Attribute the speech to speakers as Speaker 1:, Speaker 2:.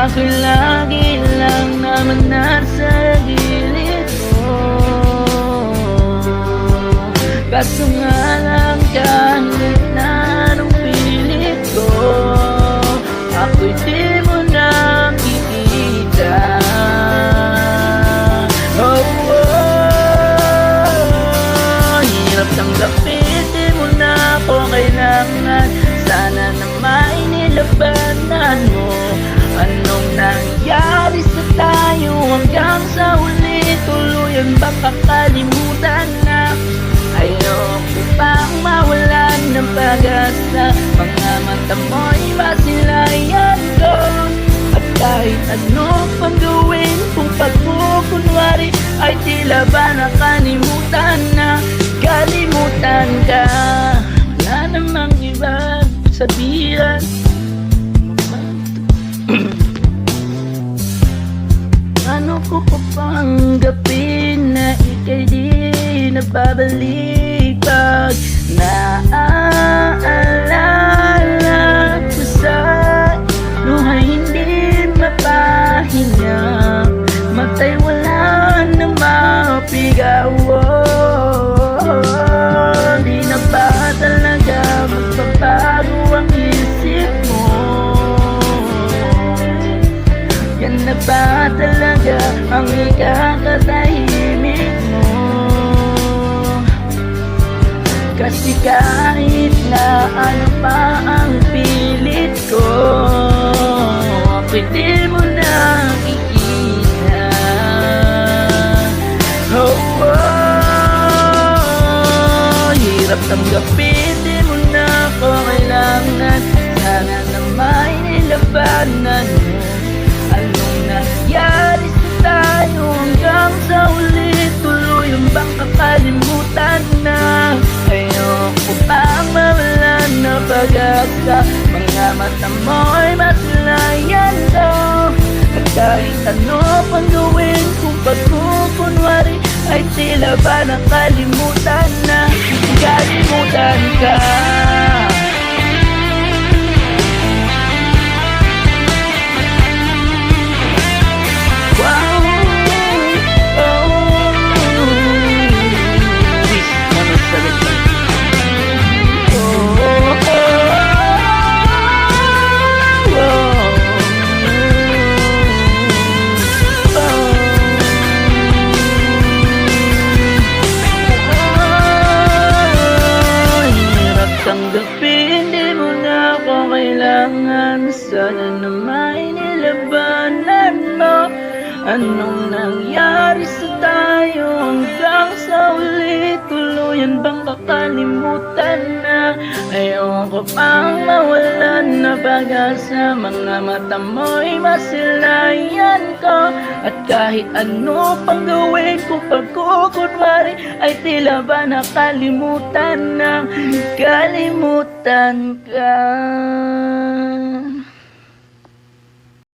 Speaker 1: Ako'y lagi lang naman nasa gilid mo. Kaso nga lang kahit na anong pilit ko, ako'y di mo nakikita. Oh, oh, hirap tanggapin, di mo na ako kailangan. Sana na may nilabanan mo. Anong nangyari sa tayo hanggang sa huli? Tuluyan ba kakalimutan na? Ayoko pang mawalan ng pag-asa. Mga mata mo'y masilayan ko. At kahit ano pang gawin, kung pagkukunwari ay tila ba nakalimutan na. Kalimutan ka, wala namang ibang sabihan. Ano ko pa pang gapin na ika'y di nababalik? Pag naaalala ko sa luhay hindi mapahinga, matay wala na mapigaw. Di na ba talaga magbabago ang isip mo? Yan na ba talaga ang ikakatahimik mo? Kasi kahit na ano pa ang pilit ko, pwede mo nakikita. Oh, oh, hirap tanggapin, di mo na ako kailangan. Sana na may nilabanan mo. Anong nangyari sa tayo hanggang sa huli? Tuluyan bang kakalimutan na? Ayoko pang mawalan na pag-asa. Mga mata mo'y masilayan ko. At kahit ano pang gawin, kung pagkukunwari ay tila ba nakalimutan na. Kalimutan ka. Tanggapin, di mo na ako kailangan. Sana na may nilabanan mo. Anong nangyari sa tayo hanggang sa huli? Tuluyan bang kakalimutan na? Ayoko pang mawalan na pag-asa. Mga mata mo'y masilayan ko. At kahit ano pang gawin, kung pagkukunwari ay tila ba nakalimutan na. Kalimutan ka.